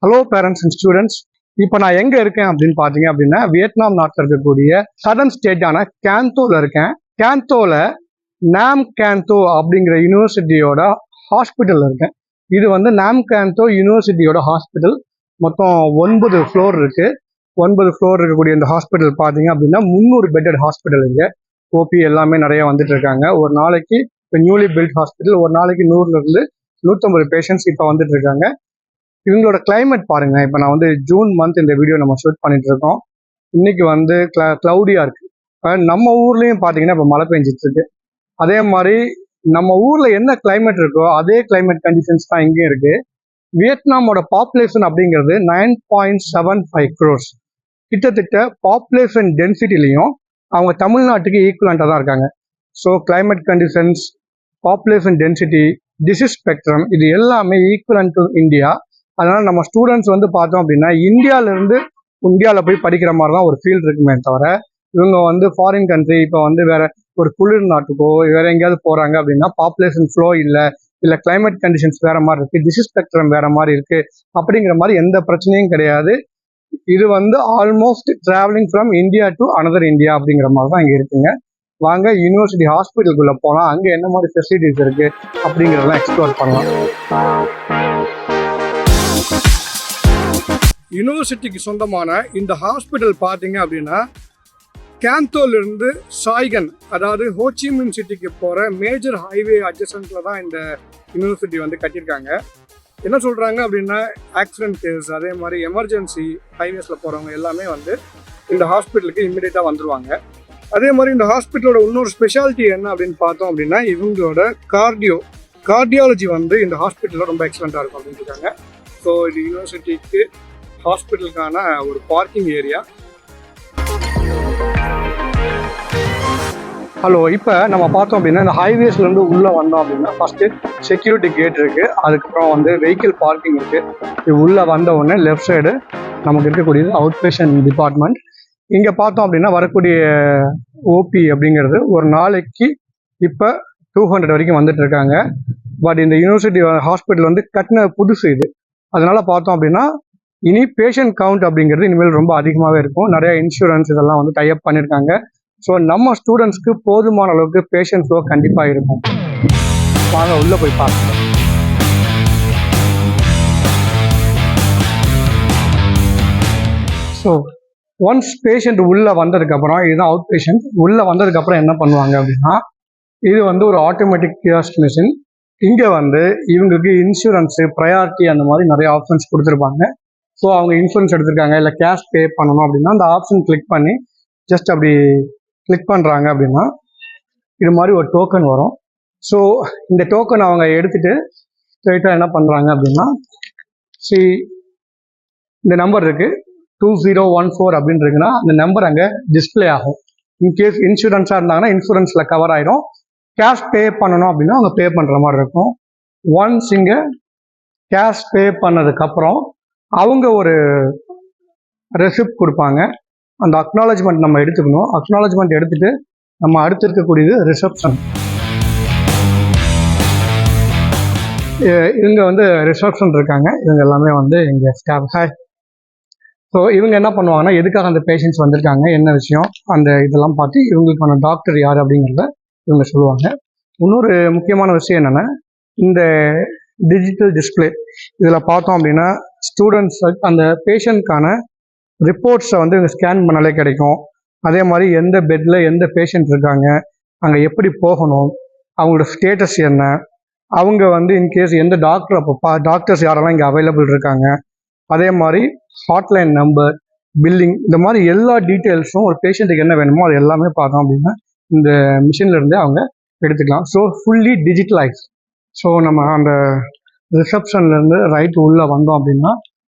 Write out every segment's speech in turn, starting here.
Hello parents and students, இப்போ நான் எங்கே இருக்கேன் அப்படின்னு பார்த்தீங்க அப்படின்னா வியட்நாம் நாட்டில் இருக்கக்கூடிய சதர்ன் ஸ்டேட்டான கேந்தோவில் இருக்கேன். கேந்தோவில் நாம் கேந்தோ அப்படிங்கிற யூனிவர்சிட்டியோட ஹாஸ்பிட்டல் இருக்கேன். இது வந்து நாம் கேந்தோ யூனிவர்சிட்டியோட ஹாஸ்பிட்டல். மொத்தம் 9 ஃப்ளோர் இருக்கு. 9 ஃப்ளோர் இருக்கக்கூடிய இந்த ஹாஸ்பிட்டல் பார்த்தீங்க அப்படின்னா 300 பெட்டட் ஹாஸ்பிட்டல். இங்கே ஓபி எல்லாமே நிறைய வந்துட்டு இருக்காங்க. ஒரு நாளைக்கு இப்போ நியூலி பில்ட் ஹாஸ்பிட்டல், ஒரு நாளைக்கு 100லேருந்து 150 பேஷண்ட்ஸ் இப்போ வந்துட்டு இருக்காங்க. இவங்களோட கிளைமேட் பாருங்க. இப்போ நான் வந்து ஜூன் மந்த் இந்த வீடியோ நம்ம ஷூட் பண்ணிட்டு இருக்கோம். இன்னைக்கு வந்து கிளவுடியா இருக்கு. நம்ம ஊர்லயும் பாத்தீங்கன்னா இப்போ மழை பெஞ்சிட்டு இருக்கு. அதே மாதிரி நம்ம ஊர்ல என்ன கிளைமேட் இருக்கோ அதே கிளைமேட் கண்டிஷன்ஸ் தான் இங்கேயும் இருக்கு. வியட்நாமோட பாப்புலேஷன் அப்படிங்கிறது 9.75 crores. கிட்டத்தட்ட பாப்புலேஷன் டென்சிட்டிலையும் அவங்க தமிழ்நாட்டுக்கு ஈக்குவலண்டா தான் இருக்காங்க. So climate conditions, population density, disease spectrum, இது எல்லாமே ஈக்குவலண்ட் டு இந்தியா. அதனால நம்ம ஸ்டூடெண்ட்ஸ் வந்து பார்த்தோம் அப்படின்னா இந்தியாவில் போய் படிக்கிற மாதிரி தான் ஒரு ஃபீல்டு இருக்குமே தவிர, இவங்க வந்து ஃபாரின் கண்ட்ரி இப்போ வந்து வேற ஒரு குளிர் நாட்டுக்கோ வேற எங்கேயாவது போறாங்க அப்படின்னா பாப்புலேஷன் ஃப்ளோ இல்லை கிளைமேட் கண்டிஷன்ஸ் வேற மாதிரி இருக்கு, டிசீஸ் ஸ்பெக்ட்ரம் வேற மாதிரி இருக்கு அப்படிங்கிற மாதிரி எந்த பிரச்சனையும் கிடையாது. இது வந்து almost travelling from India to another India அப்படிங்கிற மாதிரி தான் இங்கே இருக்குங்க. வாங்க யூனிவர்சிட்டி ஹாஸ்பிட்டலுக்குள்ள போகலாம். அங்கே என்ன மாதிரி ஃபெசிலிட்டிஸ் இருக்கு அப்படிங்கிறதெல்லாம் எக்ஸ்ப்ளோர் பண்ணலாம். யூனிவர்சிட்டிக்கு சொந்தமான இந்த ஹாஸ்பிட்டல் பார்த்தீங்க அப்படின்னா கேந்தோலிருந்து சாய்கன், அதாவது ஹோச்சிமின் சிட்டிக்கு போகிற மேஜர் ஹைவே அட்ஜசன்ட்ல தான் இந்த யூனிவர்சிட்டி வந்து கட்டியிருக்காங்க. என்ன சொல்கிறாங்க அப்படின்னா ஆக்சிடென்ட் கேஸ், அதே மாதிரி எமர்ஜென்சி ஹைவேஸில் போகிறவங்க எல்லாமே வந்து இந்த ஹாஸ்பிட்டலுக்கு இம்மிடியட்டாக வந்துடுவாங்க. அதே மாதிரி இந்த ஹாஸ்பிட்டலோட இன்னொரு ஸ்பெஷாலிட்டி என்ன அப்படின்னு பார்த்தோம் அப்படின்னா இவங்களோட கார்டியாலஜி வந்து இந்த ஹாஸ்பிட்டலில் ரொம்ப எக்ஸலண்ட்டாக இருக்கும் அப்படின்னு இருக்காங்க. ஸோ இது யூனிவர்சிட்டிக்கு ஹாஸ்பிட்டலுக்கான ஒரு பார்க்கிங் ஏரியா. ஹலோ, இப்போ நம்ம பார்த்தோம் அப்படின்னா இந்த ஹைவேஸ்லேருந்து உள்ளே வந்தோம் அப்படின்னா ஃபஸ்ட்டு செக்யூரிட்டி கேட் இருக்குது, அதுக்கப்புறம் வந்து வெஹிக்கிள் பார்க்கிங் இருக்குது. இது உள்ளே வந்த உடனே லெஃப்ட் சைடு நமக்கு இருக்கக்கூடியது அவுட் பேஷண்ட் டிபார்ட்மெண்ட். இங்கே பார்த்தோம் அப்படின்னா வரக்கூடிய ஓபி அப்படிங்கிறது ஒரு நாளைக்கு இப்போ 200 வரைக்கும் வந்துட்டு இருக்காங்க. பட் இந்த யூனிவர்சிட்டி ஹாஸ்பிட்டல் வந்து கட்டின புதுசு இது. அதனால பார்த்தோம் அப்படின்னா இனி பேஷண்ட் கவுண்ட் அப்படிங்கிறது இனிமேல் ரொம்ப அதிகமாகவே இருக்கும். நிறைய இன்சூரன்ஸ் இதெல்லாம் வந்து டைப் பண்ணியிருக்காங்க. ஸோ நம்ம ஸ்டூடெண்ட்ஸ்க்கு போதுமான அளவுக்கு பேஷண்ட் ஃப்ளோ கண்டிப்பாக இருக்கும். வாங்க உள்ளே போய் பார்க்கலாம். ஸோ ஒன்ஸ் பேஷண்ட் உள்ளே வந்ததுக்கப்புறம், இதுதான் அவுட் பேஷண்ட். உள்ளே வந்ததுக்கப்புறம் என்ன பண்ணுவாங்க அப்படின்னா இது வந்து ஒரு ஆட்டோமேட்டிக் கியாஸ்ட் மிஷின். இங்கே வந்து இவங்களுக்கு இன்சூரன்ஸு, ப்ரையாரிட்டி அந்த மாதிரி நிறைய ஆப்ஷன்ஸ் கொடுத்துருப்பாங்க. ஸோ அவங்க இன்சூரன்ஸ் எடுத்திருக்காங்க இல்லை கேஷ் பே பண்ணணும் அப்படின்னா அந்த ஆப்ஷன் கிளிக் பண்ணி ஜஸ்ட் அப்படி கிளிக் பண்ணுறாங்க அப்படின்னா இது மாதிரி ஒரு டோக்கன் வரும். ஸோ இந்த டோக்கன் அவங்க எடுத்துகிட்டு ஸ்ட்ரெயிட்டாக என்ன பண்ணுறாங்க அப்படின்னா இந்த நம்பர் இருக்குது 2014 அப்படின்னு இருக்குன்னா அந்த நம்பர் அங்கே டிஸ்பிளே ஆகும். இன்கேஸ் இன்சூரன்ஸாக இருந்தாங்கன்னா இன்சூரன்ஸில் கவர் ஆகிடும். கேஷ் பே பண்ணணும் அப்படின்னா அவங்க பே பண்ணுற மாதிரி இருக்கும். ஒன்ஸ் இங்கே கேஷ் பே பண்ணதுக்கப்புறம் அவங்க ஒரு ரெசிப்ட் கொடுப்பாங்க. அந்த அக்னாலஜ்மெண்ட் நம்ம எடுத்துக்கணும். அக்னாலஜ்மெண்ட் எடுத்துட்டு நம்ம அடுத்து இருக்கக்கூடியது ரிசப்ஷன். இவங்க வந்து ரிசப்ஷன் இருக்காங்க. இவங்க எல்லாமே வந்து இங்கே ஸ்டாஃப். ஹாய். ஸோ இவங்க என்ன பண்ணுவாங்கன்னா எதுக்காக அந்த பேஷண்ட்ஸ் வந்திருக்காங்க, என்ன விஷயம், அந்த இதெல்லாம் பார்த்து இவங்களுக்கான டாக்டர் யார் அப்படிங்கிறத இவங்க சொல்லுவாங்க. இன்னொரு முக்கியமான விஷயம் என்னென்னா இந்த டிஜிட்டல் டிஸ்பிளே இதில் பார்த்தோம் அப்படின்னா ஸ்டூடெண்ட்ஸ் அந்த பேஷண்ட்கான ரிப்போர்ட்ஸை வந்து இவங்க ஸ்கேன் பண்ணாலே கிடைக்கும். அதே மாதிரி எந்த பெட்டில் எந்த பேஷண்ட் இருக்காங்க, அங்கே எப்படி போகணும், அவங்களோட ஸ்டேட்டஸ் என்ன, அவங்க வந்து இன்கேஸ் எந்த டாக்டர் அப்போ டாக்டர்ஸ் யாரெல்லாம் இங்கே அவைலபிள் இருக்காங்க, அதே மாதிரி ஹாட்லைன் நம்பர், பில்லிங், இந்த மாதிரி எல்லா டீட்டெயில்ஸும் ஒரு பேஷண்ட்டுக்கு என்ன வேணுமோ அது எல்லாமே பார்த்தோம் அப்படின்னா இந்த மிஷின்லேருந்து அவங்க எடுத்துக்கலாம். So fully digitalise. ஸோ நம்ம அந்த ரிசப்ஷன்லேருந்து ரைட் உள்ளே வந்தோம் அப்படின்னா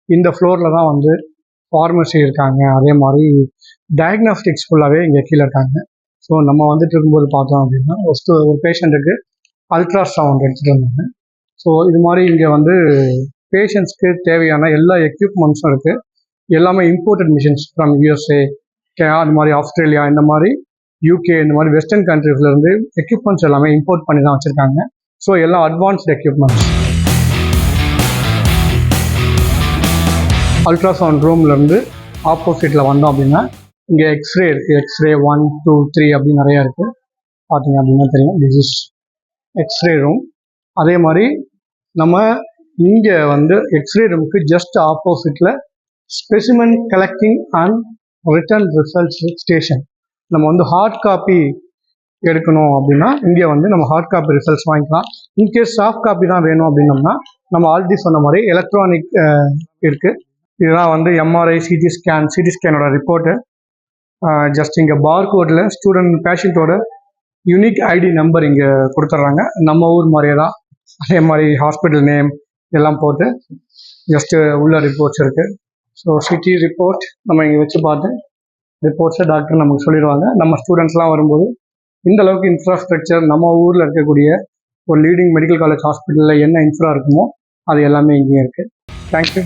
இந்த ஃப்ளோரில் தான் வந்து ஃபார்மசி இருக்காங்க. அதே மாதிரி டயக்னாஸ்டிக்ஸ் ஃபுல்லாகவே இங்கே கீழே இருக்காங்க. ஸோ நம்ம வந்துட்டு இருக்கும்போது பார்த்தோம் அப்படின்னா ஒரு பேஷண்ட்டுக்கு அல்ட்ராசவுண்ட் எடுத்துகிட்டு வந்தாங்க. ஸோ இது மாதிரி இங்கே வந்து பேஷண்ட்ஸ்க்கு தேவையான எல்லா எக்யூப்மெண்ட்ஸும் இருக்குது. எல்லாமே இம்போர்ட்டட் மிஷின்ஸ் ஃப்ரம் USA, அது மாதிரி ஆஸ்திரேலியா, இந்த மாதிரி UK, இந்த மாதிரி வெஸ்டர்ன் கண்ட்ரீஸ்லேருந்து எக்யூப்மெண்ட்ஸ் எல்லாமே இம்போர்ட் பண்ணி தான் வச்சுருக்காங்க. ஸோ எல்லாம் அட்வான்ஸ்டு எக்யூப்மெண்ட்ஸ். அல்ட்ராசவுண்ட் ரூம்லேருந்து ஆப்போசிட்டில் வந்தோம் அப்படின்னா இங்கே எக்ஸ்ரே இருக்குது. எக்ஸ்ரே 1, 2, 3 அப்படின்னு நிறையா இருக்குது. பார்த்தீங்க அப்படின்னா தெரியும், திஸ் இஸ் எக்ஸ்ரே ரூம். அதே மாதிரி நம்ம இங்கே வந்து எக்ஸ்ரே ரூமுக்கு ஜஸ்ட் ஆப்போசிட்டில் specimen collecting and return results station. நம்ம வந்து ஹார்ட் காப்பி எடுக்கணும் அப்படின்னா இங்கே வந்து நம்ம ஹார்ட் காப்பி ரிசல்ட்ஸ் வாங்கிக்கலாம். இன்கேஸ் சாஃப்ட் காப்பி தான் வேணும் அப்படின்னோம்னா நம்ம ஆல்ரெடி சொன்ன மாதிரி எலக்ட்ரானிக் இருக்குது. இதெல்லாம் வந்து எம்ஆர்ஐ, சிடி ஸ்கேனோட ரிப்போர்ட்டு. ஜஸ்ட் இங்கே பார்கோடில் ஸ்டூடெண்ட் பேஷண்ட்டோட யூனிக் ஐடி நம்பர் இங்கே கொடுத்துட்றாங்க. நம்ம ஊர் மாதிரியே தான், அதே மாதிரி ஹாஸ்பிட்டல் நேம் எல்லாம் போட்டு ஜஸ்ட்டு உள்ள ரிப்போர்ட்ஸ் இருக்குது. ஸோ சிடி ரிப்போர்ட் நம்ம இங்கே வச்சு பார்த்து ரிப்போர்ட்ஸை டாக்டர் நமக்கு சொல்லிடுவாங்க. நம்ம ஸ்டூடெண்ட்ஸ்லாம் வரும்போது இந்த அளவுக்கு இன்ஃப்ராஸ்ட்ரக்சர் நம்ம ஊரில் இருக்கக்கூடிய ஒரு லீடிங் மெடிக்கல் காலேஜ் ஹாஸ்பிட்டலில் என்ன இன்ஃப்ரா இருக்குமோ அது எல்லாமே இங்கேயும் இருக்குது. தேங்க்யூ.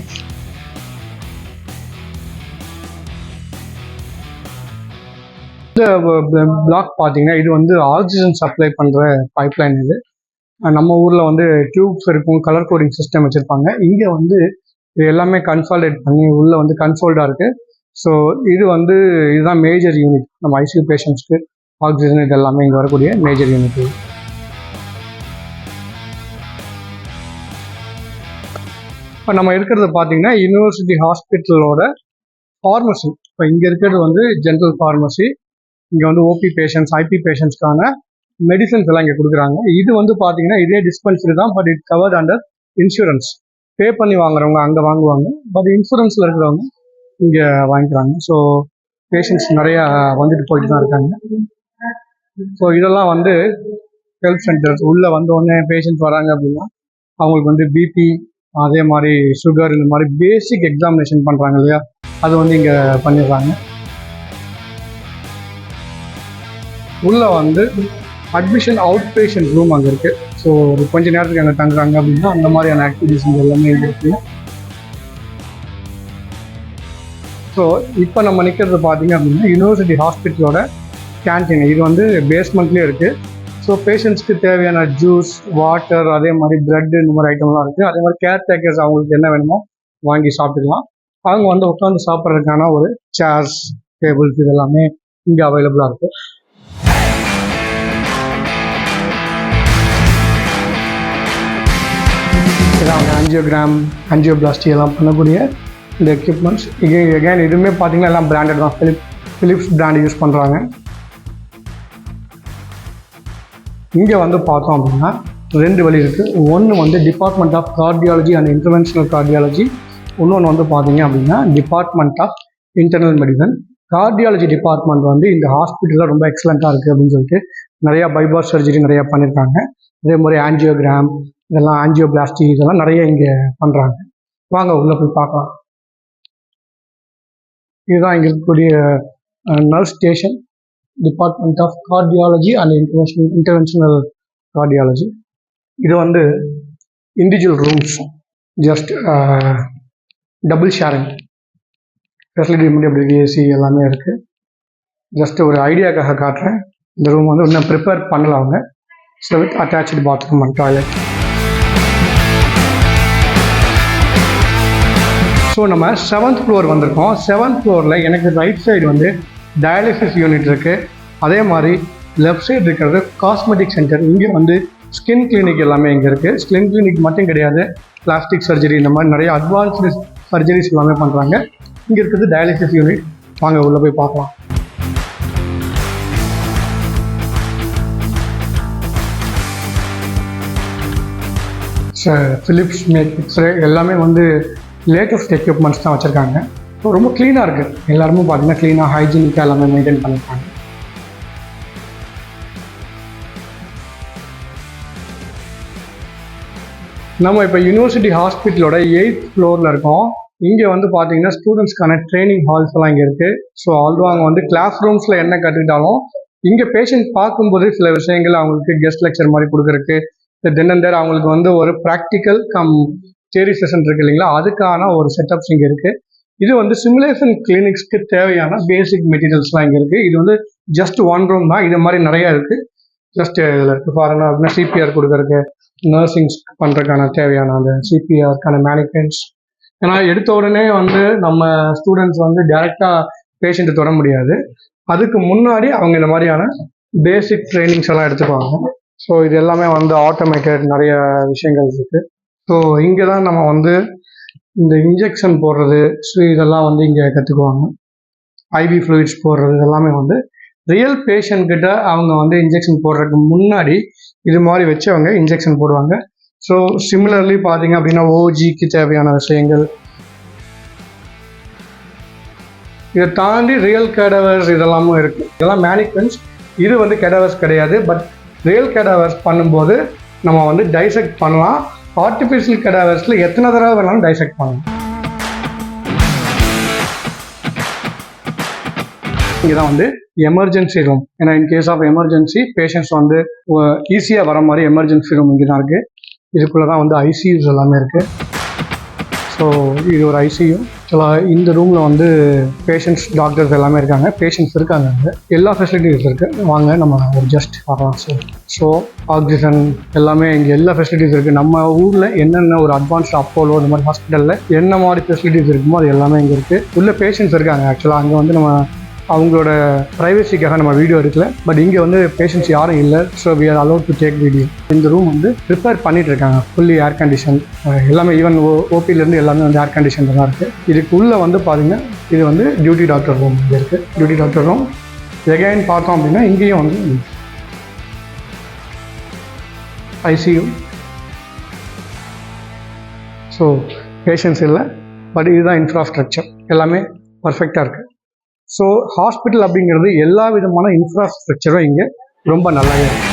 இந்த பிளாக் பார்த்தீங்கன்னா இது வந்து ஆக்சிஜன் சப்ளை பண்ணுற பைப்லைன். இது நம்ம ஊரில் வந்து டியூப்ஸ் இருக்கும், கலர் கோடிங் சிஸ்டம் வச்சுருப்பாங்க. இங்கே வந்து இது எல்லாமே கன்சால்டேட் பண்ணி உள்ளே வந்து கன்சோல்டாக இருக்குது. ஸோ இது வந்து இதுதான் மேஜர் யூனிட். நம்ம ஐசியூ பேஷண்ட்ஸ்க்கு ஆக்சிஜன் இது எல்லாமே இங்கே வரக்கூடிய மேஜர் யூனிட். இப்போ நம்ம இருக்கிறது பார்த்தீங்கன்னா யூனிவர்சிட்டி ஹாஸ்பிட்டலோட ஃபார்மசி. இப்போ இங்கே இருக்கிறது வந்து ஜென்ரல் ஃபார்மசி. இங்கே வந்து ஓபி பேஷண்ட்ஸ், ஐபி பேஷண்ட்ஸ்க்கான மெடிசன்ஸ் எல்லாம் இங்கே கொடுக்குறாங்க. இது வந்து பார்த்தீங்கன்னா இதே டிஸ்பென்சரி தான், but it covered under insurance. Pay பண்ணி வாங்குறவங்க அங்கே வாங்குவாங்க, பட் இன்சூரன்ஸில் இருக்கிறவங்க இங்கே வாங்கிக்கிறாங்க. ஸோ பேஷண்ட்ஸ் நிறையா வந்துட்டு போயிட்டு தான் இருக்காங்க. ஸோ இதெல்லாம் வந்து ஹெல்த் சென்டர்ஸ். உள்ளே வந்தோடனே பேஷண்ட்ஸ் வராங்க அப்படின்னா அவங்களுக்கு வந்து பிபி, அதே மாதிரி சுகர், இந்த மாதிரி பேசிக் எக்ஸாமினேஷன் பண்ணுறாங்க இல்லையா, அது வந்து இங்கே பண்ணிடுறாங்க. உள்ளே வந்து அட்மிஷன் அவுட் பேஷண்ட் ரூம் அங்கே இருக்குது. ஸோ ஒரு கொஞ்ச நேரத்துக்கு அங்கே தங்குறாங்க அப்படின்னா அந்த மாதிரியான ஆக்டிவிட்டிஸ் இங்கே எல்லாமே இங்கே இருக்குது. ஸோ இப்போ நம்ம நிற்கிறது பார்த்தீங்க அப்படின்னா யூனிவர்சிட்டி ஹாஸ்பிட்டலோட கேன்டீன். இது வந்து பேஸ்மெண்ட்லேயே இருக்குது. ஸோ பேஷண்ட்ஸ்க்கு தேவையான ஜூஸ், வாட்டர், அதே மாதிரி ப்ரெட், இந்த மாதிரி ஐட்டம்லாம் இருக்குது. அதே மாதிரி கேர் டேக்கர்ஸ் அவங்களுக்கு என்ன வேணுமோ வாங்கி சாப்பிட்டுக்கலாம். அவங்க வந்து உட்காந்து சாப்பிட்றதுக்கான ஒரு சேர்ஸ், டேபிள்ஸ் இது எல்லாமே இங்கே அவைலபிளாக இருக்குது. இதான் ஆஞ்சியோகிராம், ஆஞ்சியோபிளாஸ்டி எல்லாம் பண்ணக்கூடிய இந்த எக்யூப்மெண்ட்ஸ். எகைன் இதுவுமே பார்த்தீங்கன்னா எல்லாம் பிராண்டட் தான். ஃபிலிப்ஸ் பிராண்ட் யூஸ் பண்ணுறாங்க. இங்கே வந்து பார்த்தோம் அப்படின்னா 2 வழி இருக்குது. ஒன்று வந்து department of cardiology and interventional cardiology, இன்னொன்று வந்து பார்த்தீங்க அப்படின்னா department of internal medicine. Cardiology department வந்து இந்த ஹாஸ்பிட்டலில் ரொம்ப எக்ஸலண்ட்டாக இருக்குது அப்படின்னு சொல்லிட்டு நிறையா பைபாஸ் சர்ஜரி நிறையா பண்ணியிருக்காங்க. அதே மாதிரி ஆஞ்சியோகிராம், இதெல்லாம் ஆஞ்சியோபிளாஸ்டி இதெல்லாம் நிறைய இங்கே பண்ணுறாங்க. வாங்க உள்ளே போய் பார்க்கலாம். இதுதான் இங்கே இருக்கக்கூடிய nurse station, department of cardiology and interventional cardiology. இது வந்து individual rooms, just double sharing facility, அப்படி ஏசி எல்லாமே இருக்குது. ஜஸ்ட் ஒரு ஐடியாக்காக காட்டுறேன். இந்த ரூம் வந்து இன்னும் ப்ரிப்பேர் பண்ணல அவங்க. So with attach bathroom and toilet. So நம்ம 7th floor வந்திருக்கோம். 7th floorல எனக்கு ரைட் சைடு வந்து டயாலிசிஸ் யூனிட் இருக்குது. அதே மாதிரி லெஃப்ட் சைடு இருக்கிறது காஸ்மெட்டிக் சென்டர். இங்கே வந்து ஸ்கின் கிளினிக் எல்லாமே இங்கே இருக்குது. ஸ்கின் கிளினிக் மட்டும் கிடையாது, பிளாஸ்டிக் சர்ஜரி இந்த மாதிரி நிறைய அட்வான்ஸ்டு சர்ஜரிஸ் எல்லாமே பண்ணுறாங்க. இங்கே இருக்கிறது டயாலிசிஸ் யூனிட். வாங்க உள்ளே போய் பார்க்கலாம். ஃபிலிப்ஸ் எக்ஸ்ரே எல்லாமே வந்து லேட்டஸ்ட் எக்யூப்மெண்ட்ஸ் தான் வச்சுருக்காங்க. ஸோ ரொம்ப க்ளீனாக இருக்குது. எல்லாருமே பார்த்தீங்கன்னா க்ளீனாக ஹைஜீனிக்காக எல்லாமே மெயின்டைன் பண்ணியிருக்காங்க. நம்ம இப்போ யூனிவர்சிட்டி ஹாஸ்பிட்டலோட 8th floorல இருக்கோம். இங்கே வந்து பார்த்தீங்கன்னா ஸ்டூடெண்ட்ஸ்க்கான ட்ரைனிங் ஹால்ஸ் எல்லாம் இங்கே இருக்குது. ஸோ ஆல்தோ அவங்க வந்து கிளாஸ் ரூம்ஸில் என்ன கற்றுக்கிட்டாலும் இங்கே பேஷண்ட் பார்க்கும்போது சில விஷயங்கள் அவங்களுக்கு கெஸ்ட் லெக்சர் மாதிரி கொடுக்குறதுக்கு, தென் அண்ட் தேர் அவங்களுக்கு வந்து ஒரு ப்ராக்டிக்கல் கம் தியரி செஷன் இருக்குது இல்லைங்களா, அதுக்கான ஒரு செட்டப்ஸ் இங்கே இருக்குது. இது வந்து சிமுலேஷன் கிளினிக்ஸ்க்கு தேவையான பேசிக் மெட்டீரியல்ஸ்லாம் இங்கே இருக்குது. இது வந்து ஜஸ்ட் 1 room தான். இது மாதிரி நிறையா இருக்குது. ஜஸ்ட் இதில் இருக்குது. ஃபார் அப்படின்னா சிபிஆர் கொடுக்குறதுக்கு, நர்சிங்ஸ் பண்ணுறதுக்கான தேவையான அந்த சிபிஆருக்கான மேனிக்யூர்ஸ், ஏன்னா எடுத்த உடனே வந்து நம்ம ஸ்டூடெண்ட்ஸ் வந்து டைரெக்டாக பேஷண்ட்டை தொட முடியாது. அதுக்கு முன்னாடி அவங்க இந்த மாதிரியான பேசிக் ட்ரைனிங்ஸ் எல்லாம் எடுத்துக்குவாங்க. ஸோ இது எல்லாமே வந்து ஆட்டோமேட்டட் நிறைய விஷயங்கள் இருக்குது. ஸோ இங்கே தான் நம்ம வந்து இந்த இன்ஜெக்ஷன் போடுறது, ஸோ இதெல்லாம் வந்து இங்கே கற்றுக்குவாங்க. ஐவி ஃப்ளூயிட்ஸ் போடுறது இதெல்லாமே வந்து ரியல் பேஷண்ட் கிட்ட அவங்க வந்து இன்ஜெக்ஷன் போடுறதுக்கு முன்னாடி இது மாதிரி வச்சு அவங்க இன்ஜெக்ஷன் போடுவாங்க. ஸோ சிமிலர்லி பார்த்தீங்க அப்படின்னா ஓஜிக்கு தேவையான விஷயங்கள், இதை தாண்டி ரியல் கேடவர்ஸ் இதெல்லாமும் இருக்குது. இதெல்லாம் மேனிக்வென்ஸ். இது வந்து கேடவர்ஸ் கிடையாது. பட் ரியல் கேடவர்ஸ் பண்ணும்போது நம்ம வந்து டைசெக்ட் பண்ணலாம். ஆர்டிஃபிஷியல் கேடவர்ஸில் எத்தனை தடவை வேணாலும் டைசெக்ட் பண்ணலாம். இங்கே தான் வந்து எமர்ஜென்சி ரூம். ஏன்னா in case of emergency patients வந்து ஈஸியாக வர மாதிரி எமர்ஜென்சி ரூம் இங்கே தான் இருக்குது. இதுக்குள்ளே தான் வந்து ஐசியூஸ் எல்லாமே இருக்குது. ஸோ இது ஒரு ஐசியூ. இந்த ரூமில் வந்து பேஷண்ட்ஸ் டாக்டர்ஸ் எல்லாமே இருக்காங்க. பேஷண்ட்ஸ் இருக்காங்க. அங்கே எல்லா ஃபெசிலிட்டிஸ் இருக்குது. வாங்க நம்ம ஒரு ஜஸ்ட் பார்க்கலாம். ஸோ ஆக்சிஜன் எல்லாமே இங்கே எல்லா ஃபெசிலிட்டிஸ் இருக்குது. நம்ம ஊரில் என்னென்ன ஒரு அட்வான்ஸ்ட் அப்போலோ இந்த மாதிரி ஹாஸ்பிட்டலில் என்ன மாதிரி ஃபெசிலிட்டிஸ் இருக்குமோ அது எல்லாமே இங்கே இருக்குது. உள்ள பேஷண்ட்ஸ் இருக்காங்க. ஆக்சுவலாக அங்கே வந்து நம்ம அவங்களோட ப்ரைவசிக்காக நம்ம வீடியோ எடுக்கல. பட் இங்கே வந்து பேஷண்ட்ஸ் யாரும் இல்லை. So we are allowed to take video. இந்த ரூம் வந்து ப்ரிப்பேர் பண்ணிட்டு இருக்காங்க. ஃபுல்லி ஏர் கண்டிஷன் எல்லாமே. ஈவன் ஓபிலேருந்து எல்லாமே வந்து ஏர் கண்டிஷன் தான் இருக்குது. இதுக்கு உள்ளே வந்து பார்த்தீங்கன்னா இது வந்து டியூட்டி டாக்டர் ரூம் இங்கே இருக்குது. டியூட்டி டாக்டர் ரூம் எகைன் பார்த்தோம் அப்படின்னா இங்கேயும் வந்து ஐசியூ. ஸோ பேஷண்ட்ஸ் இல்லை. பட் இதுதான் இன்ஃப்ராஸ்ட்ரக்சர். எல்லாமே பர்ஃபெக்டாக இருக்குது. ஸோ ஹாஸ்பிட்டல் அப்படிங்கிறது எல்லா விதமான இன்ஃப்ராஸ்ட்ரக்சரும் இங்கே ரொம்ப நல்லாவே இருக்குது.